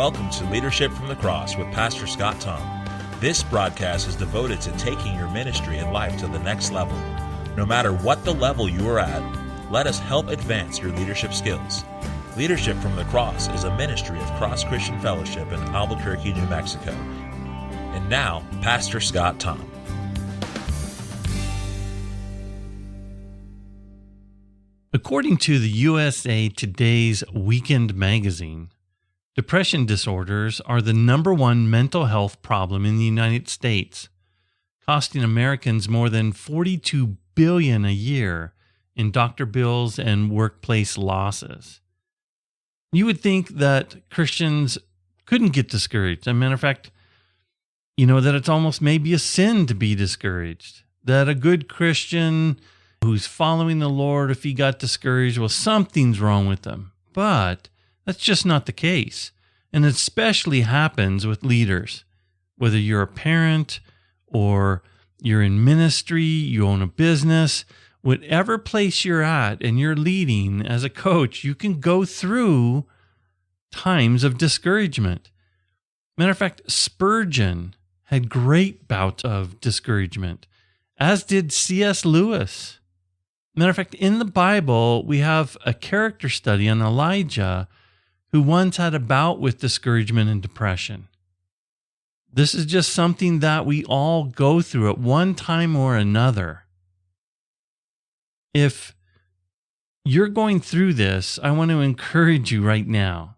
Welcome to Leadership from the Cross with Pastor Scott Thom. This broadcast is devoted to taking your ministry and life to the next level. No matter what the level you are at, let us help advance your leadership skills. Leadership from the Cross is a ministry of Cross Christian Fellowship in Albuquerque, New Mexico. And now, Pastor Scott Thom. According to the USA Today's Weekend magazine, depression disorders are the number one mental health problem in the United States, costing Americans more than $42 billion a year in doctor bills and workplace losses. You would think that Christians couldn't get discouraged. As a matter of fact, that it's almost maybe a sin to be discouraged, that a good Christian who's following the Lord, if he got discouraged, well, something's wrong with them. But that's just not the case. And it especially happens with leaders. Whether you're a parent or you're in ministry, you own a business, whatever place you're at and you're leading as a coach, you can go through times of discouragement. Matter of fact, Spurgeon had great bouts of discouragement, as did C.S. Lewis. Matter of fact, in the Bible, we have a character study on Elijah who once had a bout with discouragement and depression. This is just something that we all go through at one time or another. If you're going through this, I want to encourage you right now.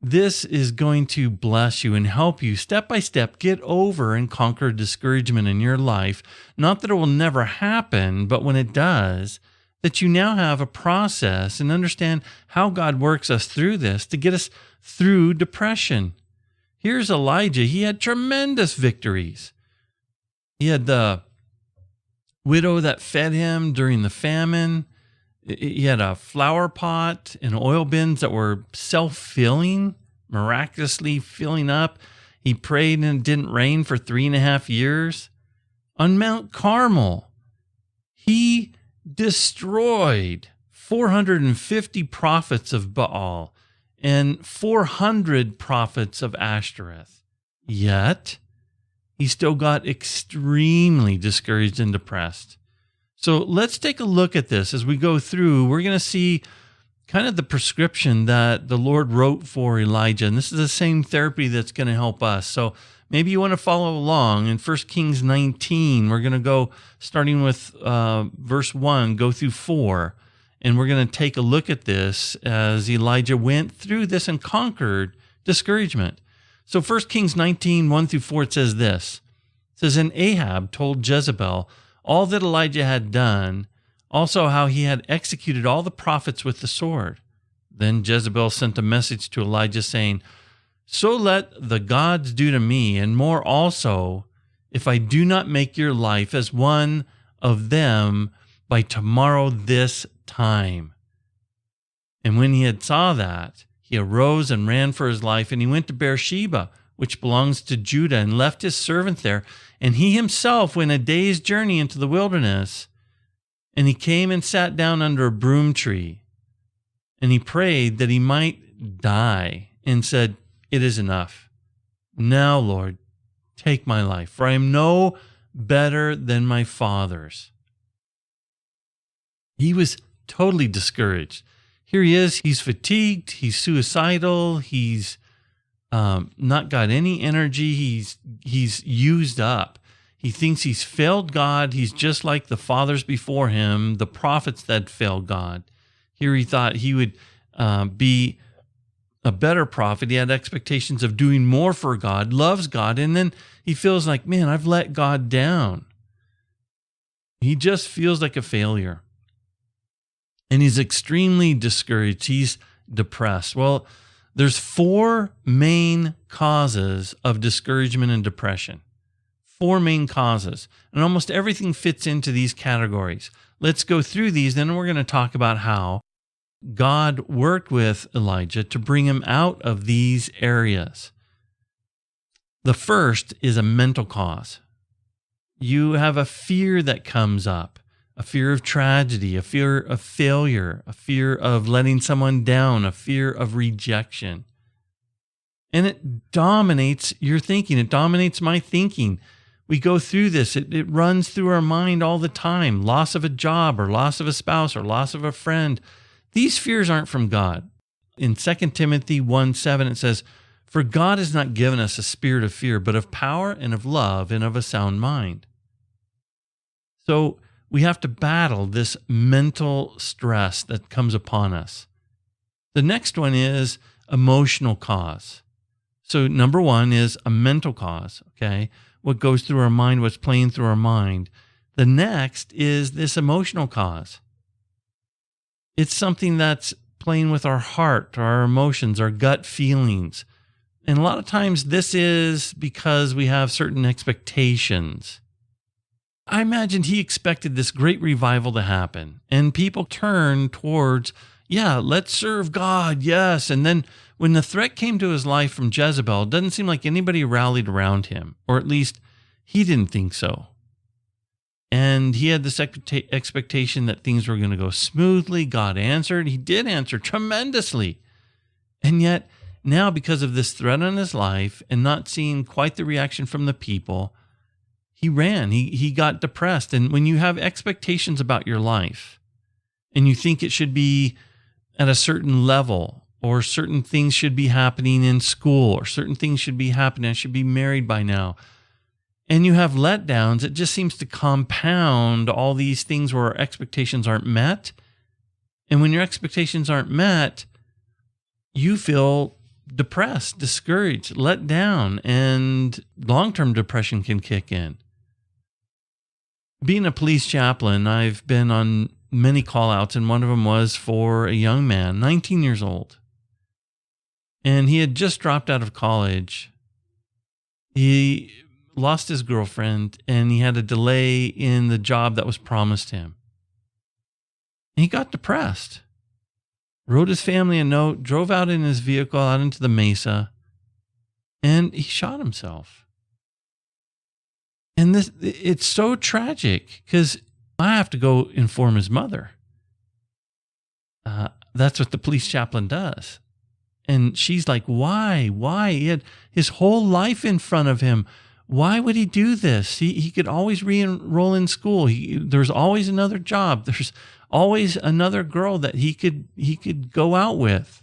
This is going to bless you and help you step by step get over and conquer discouragement in your life. Not that it will never happen, but when it does, that you now have a process and understand how God works us through this to get us through depression. Here's Elijah. He had tremendous victories. He had the widow that fed him during the famine. He had a flower pot and oil bins that were self-filling, miraculously filling up. He prayed and it didn't rain for 3.5 years. On Mount Carmel, he destroyed 450 prophets of Baal and 400 prophets of Ashtoreth. Yet, he still got extremely discouraged and depressed. So let's take a look at this as we go through. We're going to see kind of the prescription that the Lord wrote for Elijah. And this is the same therapy that's going to help us. So maybe you want to follow along. In 1 Kings 19, we're going to go starting with verse 1, go through 4. And we're going to take a look at this as Elijah went through this and conquered discouragement. So 1 Kings 19, 1 through 4, it says this. It says, "And Ahab told Jezebel all that Elijah had done, also how he had executed all the prophets with the sword. Then Jezebel sent a message to Elijah saying, 'So let the gods do to me, and more also, if I do not make your life as one of them by tomorrow this time.' And when he had saw that, he arose and ran for his life, and he went to Beersheba, which belongs to Judah, and left his servant there. And he himself went a day's journey into the wilderness, and he came and sat down under a broom tree. And he prayed that he might die, and said, 'It is enough. Now, Lord, take my life, for I am no better than my fathers.'" He was totally discouraged. Here he is. He's fatigued. He's suicidal. He's not got any energy. He's used up. He thinks he's failed God. He's just like the fathers before him, the prophets that failed God. Here he thought he would be a better prophet. He had expectations of doing more for God, loves God, and then he feels like, man, I've let God down. He just feels like a failure. And he's extremely discouraged. He's depressed. Well, there's 4 main causes of discouragement and depression. 4 main causes. And almost everything fits into these categories. Let's go through these, then we're going to talk about how God worked with Elijah to bring him out of these areas. The first is a mental cause. You have a fear that comes up. A fear of tragedy, a fear of failure, a fear of letting someone down, a fear of rejection. And it dominates your thinking. It dominates my thinking. We go through this. It runs through our mind all the time. Loss of a job or loss of a spouse or loss of a friend. These fears aren't from God. In 2 Timothy 1:7, it says, "For God has not given us a spirit of fear, but of power and of love and of a sound mind." So we have to battle this mental stress that comes upon us. The next one is emotional cause. So number one is a mental cause, okay? What goes through our mind, what's playing through our mind. The next is this emotional cause. It's something that's playing with our heart, our emotions, our gut feelings. And a lot of times this is because we have certain expectations. I imagine he expected this great revival to happen, and people turn towards, yeah, let's serve God, yes. And then when the threat came to his life from Jezebel, it doesn't seem like anybody rallied around him, or at least he didn't think so. And he had this expectation that things were going to go smoothly. God answered. He did answer tremendously. And yet now, because of this threat on his life and not seeing quite the reaction from the people, he ran. He got depressed. And when you have expectations about your life and you think it should be at a certain level, or certain things should be happening in school, or certain things should be happening, I should be married by now, and you have letdowns, it just seems to compound all these things where our expectations aren't met. And when your expectations aren't met, you feel depressed, discouraged, let down, and long-term depression can kick in. Being a police chaplain, I've been on many call-outs, and one of them was for a young man, 19 years old. And he had just dropped out of college. He lost his girlfriend, and he had a delay in the job that was promised him. And he got depressed. Wrote his family a note, drove out in his vehicle out into the mesa, and he shot himself. And it's so tragic because I have to go inform his mother. That's what the police chaplain does. And she's like, why? He had his whole life in front of him. Why would he do this? He could always re-enroll in school. There's always another job. There's always another girl that he could go out with.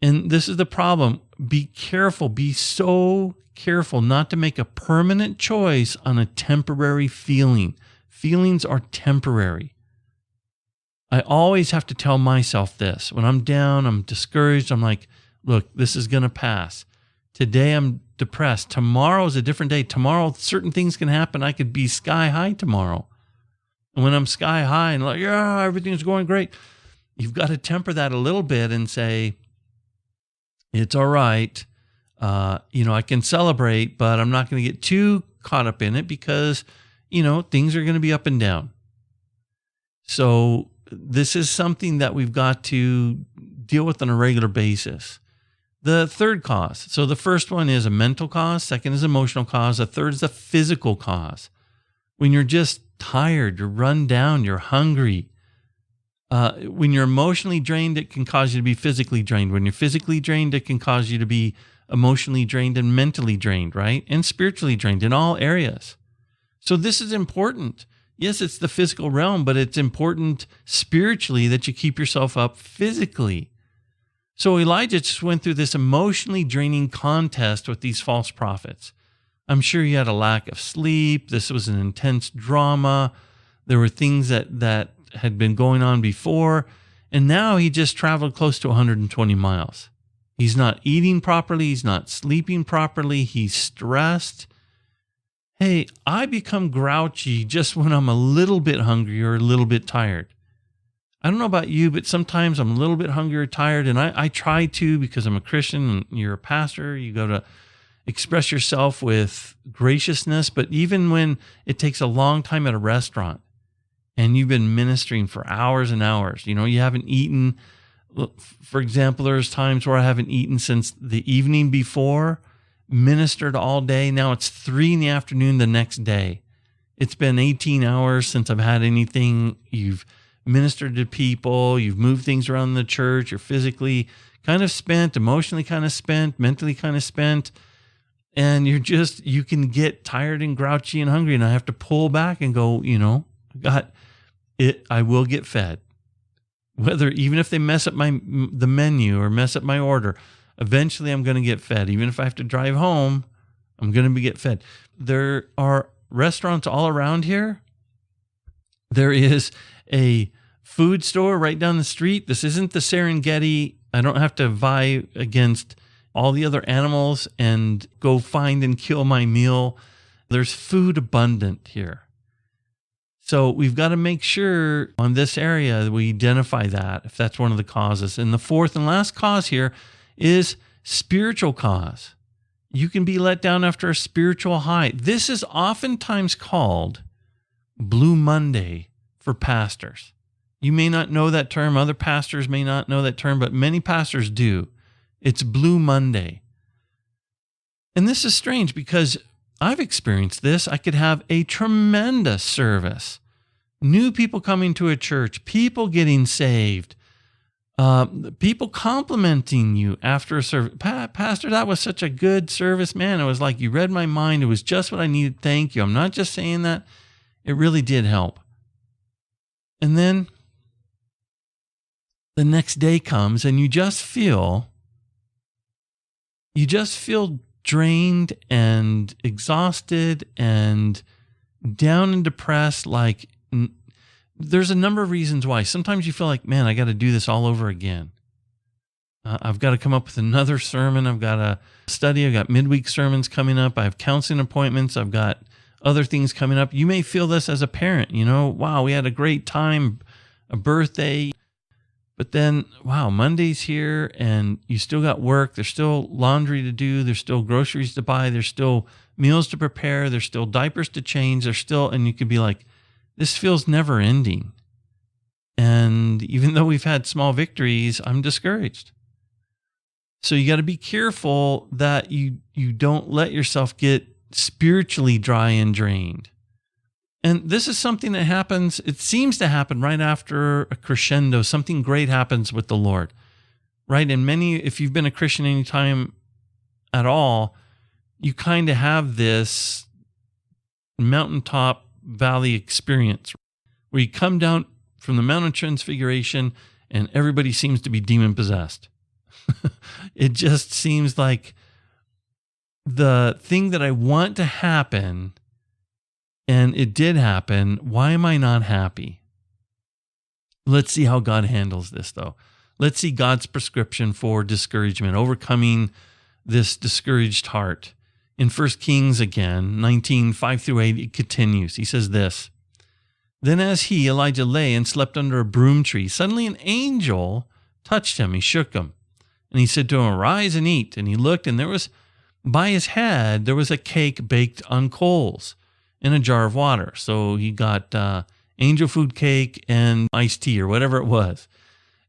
And this is the problem. Be careful. Be so careful not to make a permanent choice on a temporary feeling. Feelings are temporary. I always have to tell myself this. When I'm down, I'm discouraged. I'm like, look, this is going to pass. Today I'm depressed. Tomorrow is a different day. Tomorrow, certain things can happen. I could be sky high tomorrow. And when I'm sky high and like, yeah, everything's going great, you've got to temper that a little bit and say, it's all right. I can celebrate, but I'm not going to get too caught up in it because, things are going to be up and down. So this is something that we've got to deal with on a regular basis. The third cause. So the first one is a mental cause. Second is emotional cause. The third is a physical cause. When you're just tired, you're run down, you're hungry. When you're emotionally drained, it can cause you to be physically drained. When you're physically drained, it can cause you to be emotionally drained and mentally drained, right? And spiritually drained in all areas. So this is important. Yes, it's the physical realm, but it's important spiritually that you keep yourself up physically. So Elijah just went through this emotionally draining contest with these false prophets. I'm sure he had a lack of sleep. This was an intense drama. There were things that had been going on before. And now he just traveled close to 120 miles. He's not eating properly. He's not sleeping properly. He's stressed. Hey, I become grouchy just when I'm a little bit hungry or a little bit tired. I don't know about you, but sometimes I'm a little bit hungry or tired, and I try to because I'm a Christian and you're a pastor. You go to express yourself with graciousness, but even when it takes a long time at a restaurant and you've been ministering for hours and hours, you haven't eaten. For example, there's times where I haven't eaten since the evening before, ministered all day. Now it's 3 p.m. the next day. It's been 18 hours since I've had anything. You've ministered to people. You've moved things around the church. You're physically kind of spent, emotionally kind of spent, mentally kind of spent. And you can get tired and grouchy and hungry. And I have to pull back and go, I will get fed. Even if they mess up the menu or mess up my order, eventually I'm going to get fed. Even if I have to drive home, I'm going to get fed. There are restaurants all around here. There is a food store right down the street. This isn't the Serengeti. I don't have to vie against all the other animals and go find and kill my meal. There's food abundant here. So we've got to make sure on this area that we identify that, if that's one of the causes. And the fourth and last cause here is spiritual cause. You can be let down after a spiritual high. This is oftentimes called Blue Monday for pastors. You may not know that term. Other pastors may not know that term, but many pastors do. It's Blue Monday. And this is strange because I've experienced this. I could have a tremendous service. New people coming to a church, people getting saved, people complimenting you after a service. Pastor, that was such a good service, man. It was like you read my mind. It was just what I needed. Thank you. I'm not just saying that. It really did help. And then the next day comes and you just feel drained and exhausted and down and depressed. Like there's a number of reasons why. Sometimes you feel like, man, I got to do this all over again. I've got to come up with another sermon. I've got to study. I've got midweek sermons coming up. I have counseling appointments. I've got other things coming up. You may feel this as a parent, wow, we had a great time, a birthday. But then, wow, Monday's here and you still got work. There's still laundry to do. There's still groceries to buy. There's still meals to prepare. There's still diapers to change. And you could be like, this feels never ending. And even though we've had small victories, I'm discouraged. So you got to be careful that you don't let yourself get spiritually dry and drained. And this is something that happens, it seems to happen right after a crescendo. Something great happens with the Lord, right? And if you've been a Christian any time at all, you kind of have this mountaintop valley experience where you come down from the Mount of Transfiguration and everybody seems to be demon possessed. It just seems like the thing that I want to happen, and it did happen. Why am I not happy? Let's see how God handles this, though. Let's see God's prescription for discouragement, overcoming this discouraged heart. In 1 Kings again, 19, 5-8, it continues. He says this, "Then as Elijah, lay and slept under a broom tree, suddenly an angel touched him. He shook him. And he said to him, 'Arise and eat.' And he looked, and by his head, there was a cake baked on coals in a jar of water." So he got angel food cake and iced tea or whatever it was.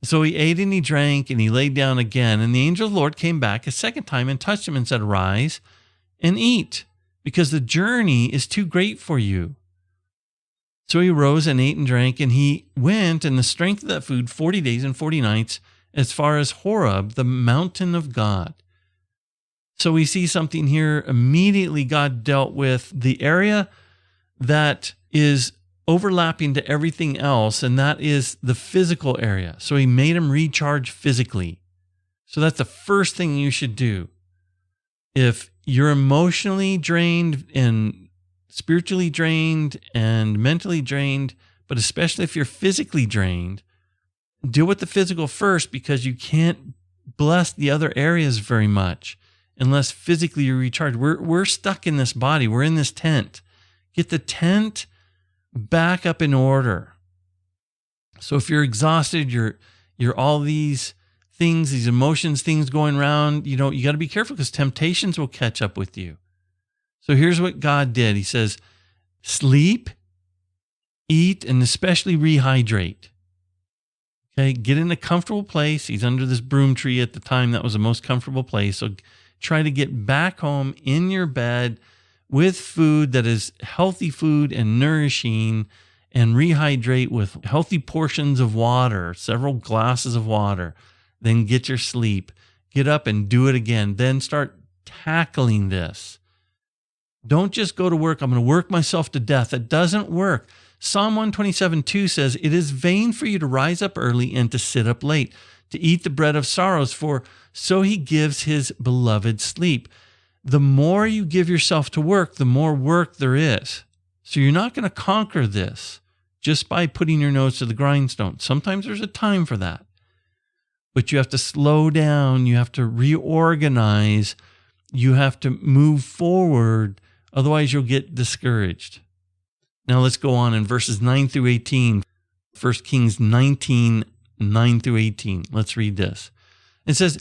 So he ate and he drank and he laid down again. And the angel of the Lord came back a second time and touched him and said, "Rise and eat, because the journey is too great for you." So he rose and ate and drank, and he went in the strength of that food 40 days and 40 nights as far as Horeb, the mountain of God. So we see something here. Immediately God dealt with the area that is overlapping to everything else, and that is the physical area. So he made him recharge physically. So that's the first thing you should do. If you're emotionally drained and spiritually drained and mentally drained, but especially if you're physically drained, deal with the physical first, because you can't bless the other areas very much unless physically you're recharged. We're stuck in this body. We're in this tent. Get the tent back up in order. So if you're exhausted, you're all these things, these emotions, things going around, you got to be careful because temptations will catch up with you. So here's what God did. He says, sleep, eat, and especially rehydrate. Okay, get in a comfortable place. He's under this broom tree at the time. That was the most comfortable place. So try to get back home in your bed with food that is healthy food and nourishing, and rehydrate with healthy portions of water, several glasses of water. then get your sleep. Get up and do it again. Then start tackling this. Don't just go to work. I'm going to work myself to death. That doesn't work. Psalm 127:2 says, "It is vain for you to rise up early and to sit up late, to eat the bread of sorrows, for so he gives his beloved sleep." The more you give yourself to work, the more work there is. So you're not going to conquer this just by putting your nose to the grindstone. Sometimes there's a time for that. But you have to slow down. You have to reorganize. You have to move forward. Otherwise, you'll get discouraged. Now let's go on in verses 9 through 18. 1 Kings 19, 9 through 18. Let's read this. It says,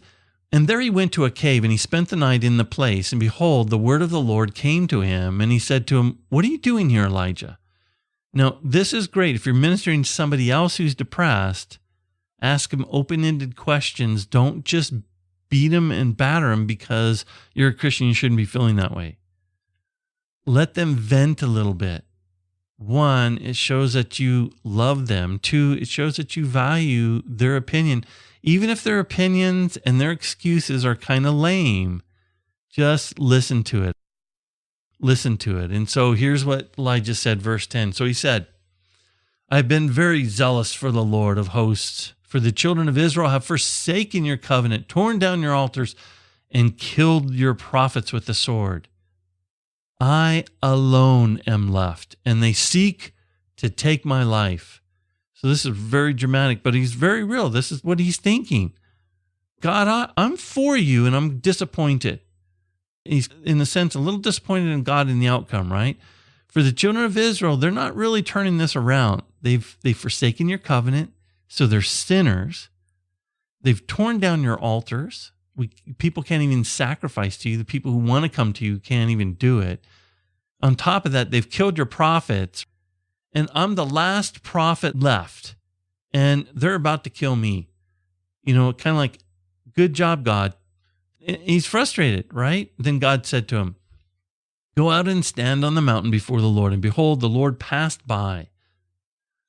"And there he went to a cave, and he spent the night in the place. And behold, the word of the Lord came to him, and he said to him, 'What are you doing here, Elijah?'" Now, this is great. If you're ministering to somebody else who's depressed, ask them open-ended questions. Don't just beat them and batter them because you're a Christian. You shouldn't be feeling that way. Let them vent a little bit. One, it shows that you love them. Two, it shows that you value their opinion. Even if their opinions and their excuses are kind of lame, just listen to it. Listen to it. And so here's what Elijah said, verse 10. So he said, "I've been very zealous for the Lord of hosts, for the children of Israel have forsaken your covenant, torn down your altars, and killed your prophets with the sword. I alone am left, and they seek to take my life." So this is very dramatic, but he's very real. This is what he's thinking. God, I'm for you, and I'm disappointed. He's, in a sense, a little disappointed in God in the outcome, right? For the children of Israel, they're not really turning this around. They've forsaken your covenant, so they're sinners. They've torn down your altars. People can't even sacrifice to you. The people who want to come to you can't even do it. On top of that, they've killed your prophets, and I'm the last prophet left, and they're about to kill me. You know, kind of like, good job, God. He's frustrated, right? Then God said to him, "Go out and stand on the mountain before the Lord." And behold, the Lord passed by.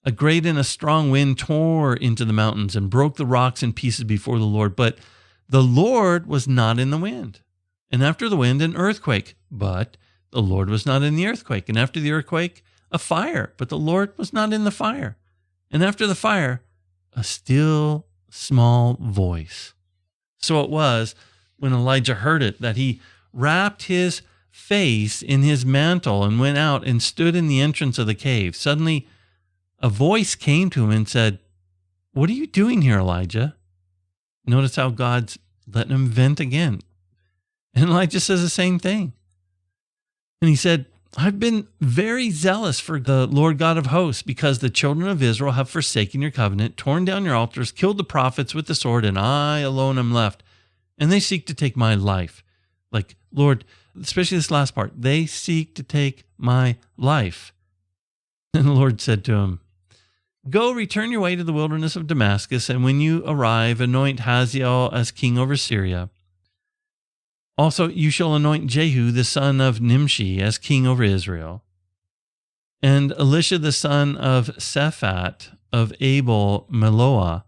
A great and a strong wind tore into the mountains and broke the rocks in pieces before the Lord. But the Lord was not in the wind. And after the wind, an earthquake. But the Lord was not in the earthquake. And after the earthquake, a fire. But the Lord was not in the fire. And after the fire, a still small voice. So it was, when Elijah heard it, that he wrapped his face in his mantle and went out and stood in the entrance of the cave. Suddenly, a voice came to him and said, "What are you doing here, Elijah?" Notice how God's letting him vent again. And Elijah says the same thing. And he said, "I've been very zealous for the Lord God of hosts, because the children of Israel have forsaken your covenant, torn down your altars, killed the prophets with the sword, and I alone am left. And they seek to take my life." Like, Lord, especially this last part, they seek to take my life. And the Lord said to him, "Go, return your way to the wilderness of Damascus, and when you arrive, anoint Hazael as king over Syria. Also, you shall anoint Jehu, the son of Nimshi, as king over Israel, and Elisha, the son of Shaphat of Abel Meloah,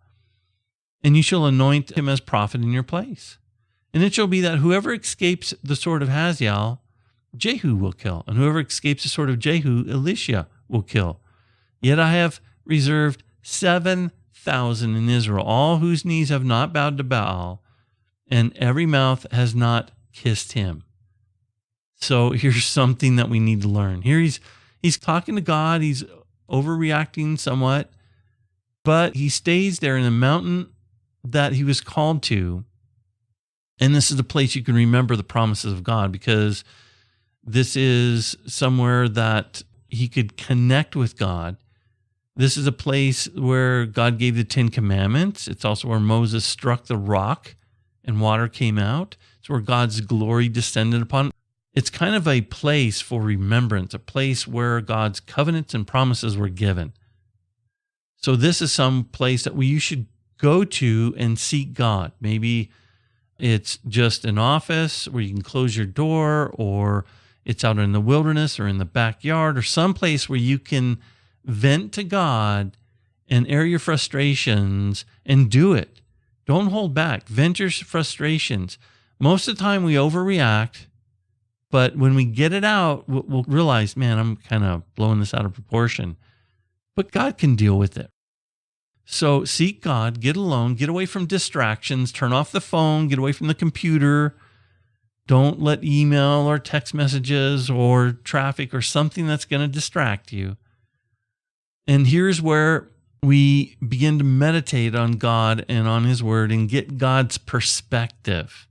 and you shall anoint him as prophet in your place. And it shall be that whoever escapes the sword of Hazael, Jehu will kill, and whoever escapes the sword of Jehu, Elisha will kill. Yet I have reserved 7,000 in Israel, all whose knees have not bowed to Baal, and every mouth has not kissed him." So here's something that we need to learn. Here he's talking to God. He's overreacting somewhat, but he stays there in the mountain that he was called to. And this is the place you can remember the promises of God, because this is somewhere that he could connect with God. This is a place where God gave the 10 Commandments. It's also where Moses struck the rock and water came out. It's where God's glory descended upon. It's kind of a place for remembrance, a place where God's covenants and promises were given. So this is some place that you should go to and seek God. Maybe it's just an office where you can close your door, or it's out in the wilderness or in the backyard, or some place where you can vent to God and air your frustrations and do it. Don't hold back. Vent your frustrations. Most of the time we overreact, but when we get it out, we'll realize, man, I'm kind of blowing this out of proportion. But God can deal with it. So seek God, get alone, get away from distractions, turn off the phone, get away from the computer. Don't let email or text messages or traffic or something that's going to distract you. And here's where we begin to meditate on God and on His Word and get God's perspective.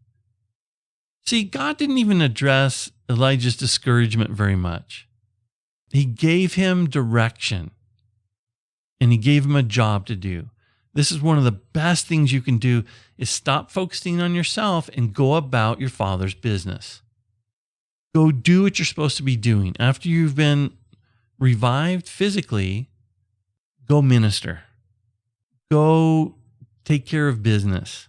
See, God didn't even address Elijah's discouragement very much. He gave him direction, and He gave him a job to do. This is one of the best things you can do, is stop focusing on yourself and go about your Father's business. Go do what you're supposed to be doing. After you've been revived physically, go minister. Go take care of business.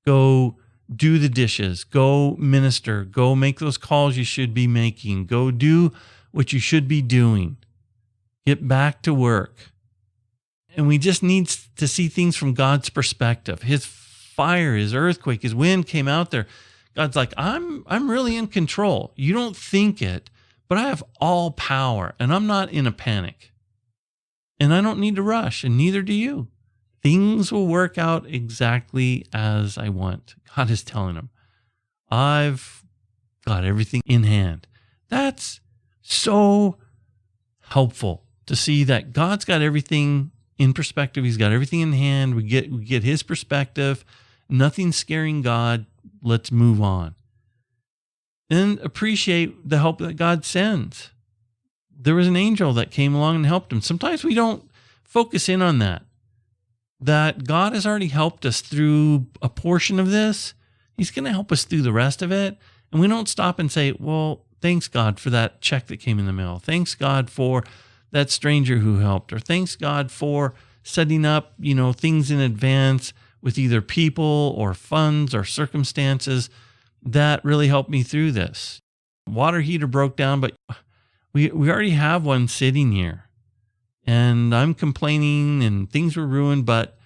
Go do the dishes. Go minister. Go make those calls you should be making. Go do what you should be doing. Get back to work. And we just need to see things from God's perspective. His fire, His earthquake, His wind came out there. God's like, I'm really in control. You don't think it, but I have all power, and I'm not in a panic. And I don't need to rush, and neither do you. Things will work out exactly as I want. God is telling him, I've got everything in hand. That's so helpful to see that God's got everything in perspective. He's got everything in hand. We get His perspective. Nothing's scaring God. Let's move on. And appreciate the help that God sends. There was an angel that came along and helped him. Sometimes we don't focus in on that God has already helped us through a portion of this. He's going to help us through the rest of it. And we don't stop and say, well, thanks God for that check that came in the mail. Thanks God for that stranger who helped, or thanks God for setting up, things in advance with either people or funds or circumstances that really helped me through this. Water heater broke down, but we already have one sitting here. And I'm complaining and things were ruined, but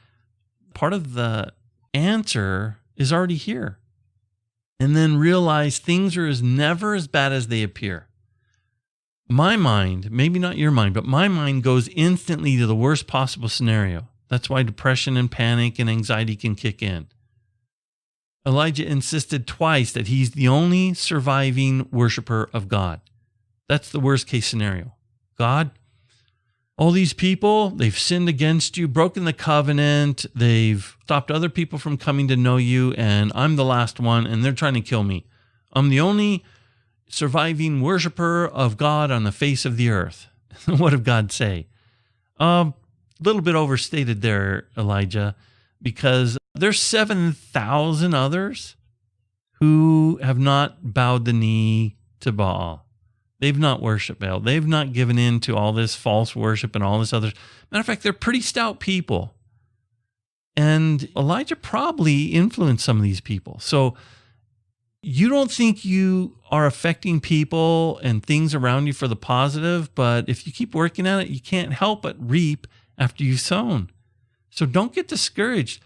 part of the answer is already here. And then realize things are never as bad as they appear. My mind, maybe not your mind, but my mind goes instantly to the worst possible scenario. That's why depression and panic and anxiety can kick in. Elijah insisted twice that he's the only surviving worshiper of God. That's the worst case scenario. God, all these people, they've sinned against you, broken the covenant, they've stopped other people from coming to know you, and I'm the last one, and they're trying to kill me. I'm the only surviving worshiper of God on the face of the earth. What did God say? A little bit overstated there, Elijah, because there's 7,000 others who have not bowed the knee to Baal. They've not worshiped Baal. They've not given in to all this false worship and all this other. Matter of fact, they're pretty stout people. And Elijah probably influenced some of these people. So you don't think you are affecting people and things around you for the positive, but if you keep working at it, you can't help but reap after you've sown. So don't get discouraged.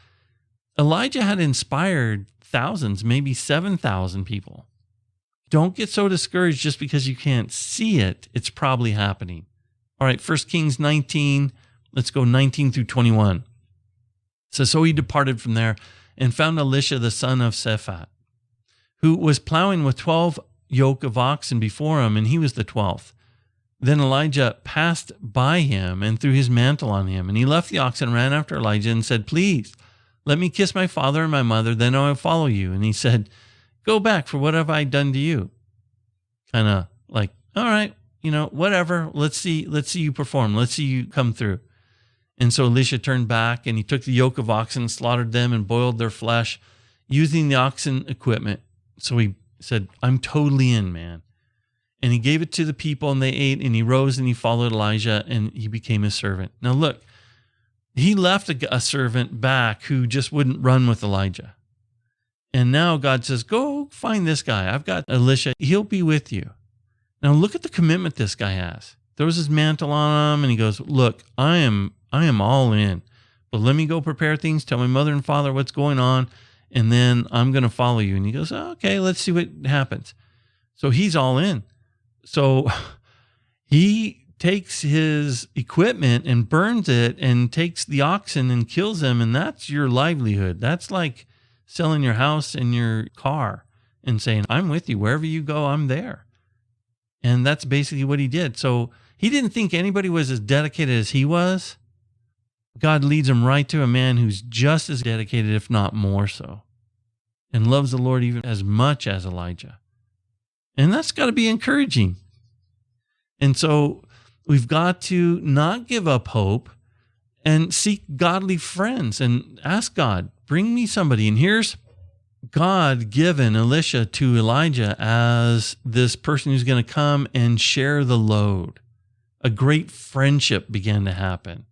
Elijah had inspired thousands, maybe 7,000 people. Don't get so discouraged just because you can't see it. It's probably happening. All right, 1 Kings 19, let's go 19 through 21. So he departed from there and found Elisha the son of Shaphat, who was plowing with 12 yoke of oxen before him, and he was the 12th. Then Elijah passed by him and threw his mantle on him, and he left the oxen and ran after Elijah and said, please, let me kiss my father and my mother, then I will follow you. And he said, go back, for what have I done to you? Kind of like, all right, whatever. Let's see you perform. Let's see you come through. And so Elisha turned back, and he took the yoke of oxen, slaughtered them, and boiled their flesh using the oxen equipment. So he said, I'm totally in, man. And he gave it to the people, and they ate, and he rose and he followed Elijah, and he became his servant. Now look, he left a servant back who just wouldn't run with Elijah. And now God says, go find this guy. I've got Elisha. He'll be with you. Now look at the commitment this guy has. Throws his mantle on him, and he goes, look, I am all in. but let me go prepare things, tell my mother and father what's going on, and then I'm going to follow you. And he goes, okay, let's see what happens. So he's all in. So he takes his equipment and burns it and takes the oxen and kills them. And that's your livelihood. That's like selling your house and your car and saying, I'm with you. Wherever you go, I'm there. And that's basically what he did. So he didn't think anybody was as dedicated as he was. God leads him right to a man who's just as dedicated, if not more so, and loves the Lord even as much as Elijah. And that's got to be encouraging. And so we've got to not give up hope and seek godly friends and ask God, bring me somebody. And here's God given Elisha to Elijah as this person who's going to come and share the load. A great friendship began to happen.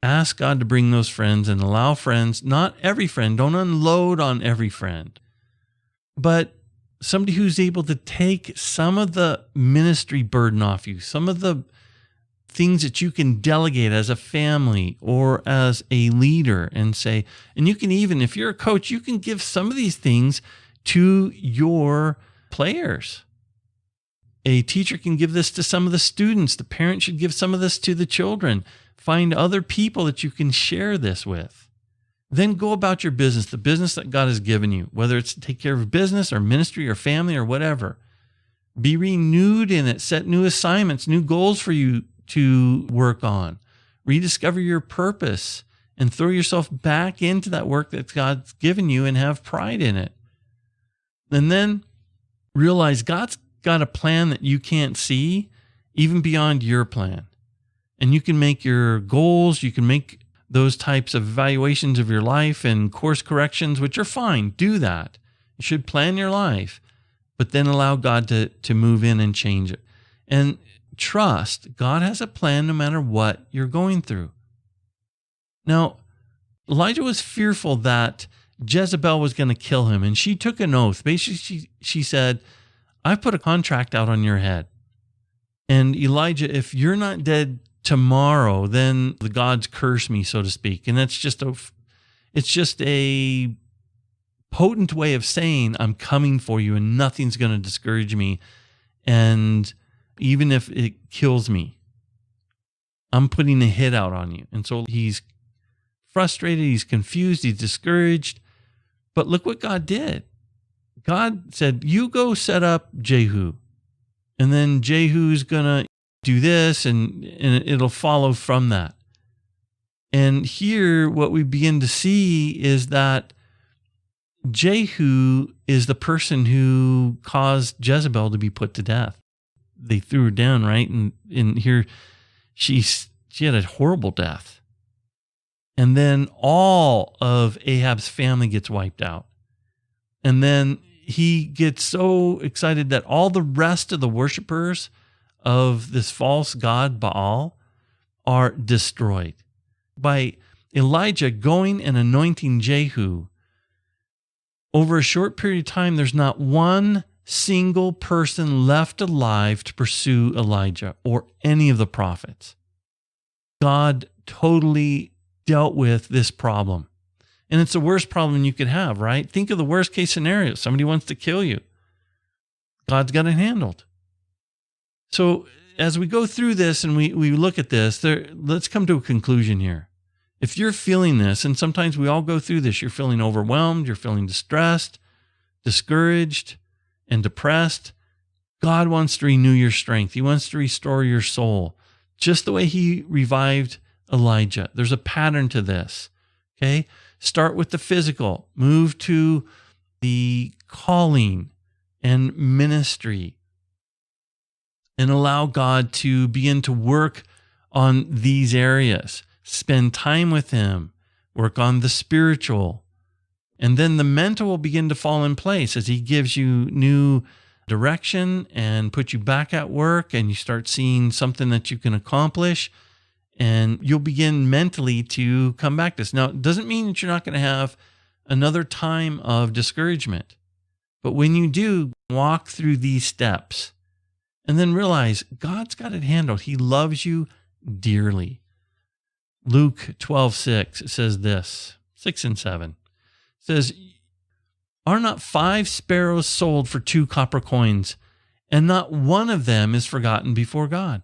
Ask God to bring those friends and allow friends, not every friend, don't unload on every friend, but somebody who's able to take some of the ministry burden off you, some of the things that you can delegate as a family or as a leader and say, and you can even, if you're a coach, you can give some of these things to your players. A teacher can give this to some of the students. The parent should give some of this to the children. Find other people that you can share this with. Then go about your business, the business that God has given you, whether it's to take care of business or ministry or family or whatever. Be renewed in it. Set new assignments, new goals for you to work on. Rediscover your purpose and throw yourself back into that work that God's given you and have pride in it. And then realize God's got a plan that you can't see, even beyond your plan. And you can make your goals, you can make those types of evaluations of your life and course corrections, which are fine. Do that. You should plan your life, but then allow God to move in and change it. And trust God has a plan no matter what you're going through. Now, Elijah was fearful that Jezebel was going to kill him, and she took an oath. Basically, she said, I've put a contract out on your head. And Elijah, if you're not dead tomorrow, then the gods curse me, so to speak. And that's just a potent way of saying I'm coming for you and nothing's going to discourage me. And even if it kills me, I'm putting a hit out on you. And so he's frustrated, he's confused, he's discouraged. But look what God did. God said, you go set up Jehu. And then Jehu's going to do this, and it'll follow from that. And here, what we begin to see is that Jehu is the person who caused Jezebel to be put to death. They threw her down, right? And here, she had a horrible death. And then all of Ahab's family gets wiped out. And then he gets so excited that all the rest of the worshipers of this false god Baal are destroyed. By Elijah going and anointing Jehu, over a short period of time, there's not one single person left alive to pursue Elijah or any of the prophets. God totally dealt with this problem. And it's the worst problem you could have, right? Think of the worst case scenario. Somebody wants to kill you. God's got it handled. So as we go through this and we look at this, let's come to a conclusion here. If you're feeling this, and sometimes we all go through this, you're feeling overwhelmed, you're feeling distressed, discouraged, and depressed, God wants to renew your strength. He wants to restore your soul, just the way he revived Elijah. There's a pattern to this, okay? Start with the physical, move to the calling and ministry, and allow God to begin to work on these areas. Spend time with him, work on the spiritual, and then the mental will begin to fall in place as he gives you new direction and put you back at work, and you start seeing something that you can accomplish, and you'll begin mentally to come back to this. Now, it doesn't mean that you're not going to have another time of discouragement, but when you do, walk through these steps and then realize God's got it handled. He loves you dearly. Luke 12:6 says this, 6 and 7. It says, "Are not 5 sparrows sold for 2 copper coins, and not one of them is forgotten before God?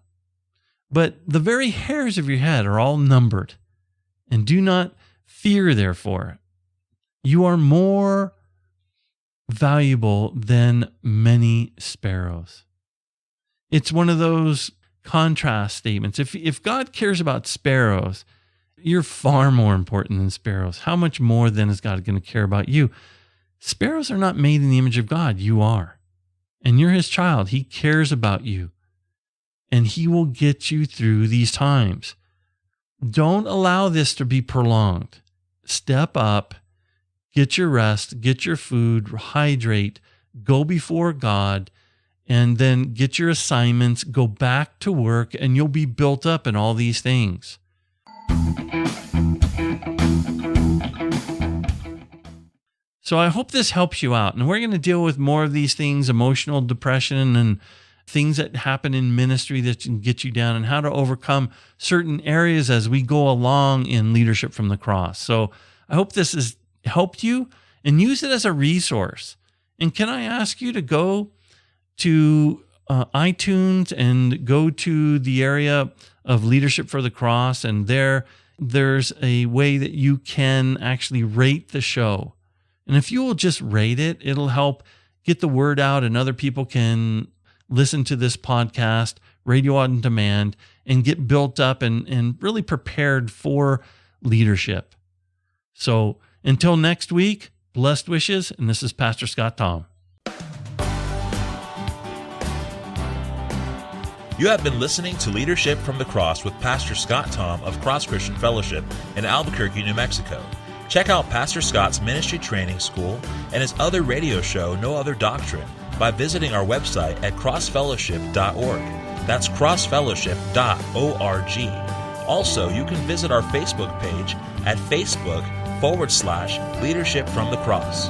But the very hairs of your head are all numbered. And do not fear, therefore. You are more valuable than many sparrows." It's one of those contrast statements. If God cares about sparrows, you're far more important than sparrows. How much more then is God going to care about you? Sparrows are not made in the image of God. You are. And you're his child. He cares about you. And he will get you through these times. Don't allow this to be prolonged. Step up, get your rest, get your food, hydrate, go before God, and then get your assignments, go back to work, and you'll be built up in all these things. So I hope this helps you out. And we're going to deal with more of these things, emotional depression and things that happen in ministry that can get you down, and how to overcome certain areas as we go along in Leadership from the Cross. So I hope this has helped you, and use it as a resource. And can I ask you to go to iTunes and go to the area of Leadership for the Cross, and there's a way that you can actually rate the show. And if you will just rate it, it'll help get the word out, and other people can listen to this podcast, radio on demand, and get built up and really prepared for leadership. So until next week, blessed wishes, and this is Pastor Scott Thom. You have been listening to Leadership from the Cross with Pastor Scott Thom of Cross Christian Fellowship in Albuquerque, New Mexico. Check out Pastor Scott's ministry training school and his other radio show, No Other Doctrine, by visiting our website at crossfellowship.org. That's crossfellowship.org. Also, you can visit our Facebook page at Facebook.com/Leadership from the Cross.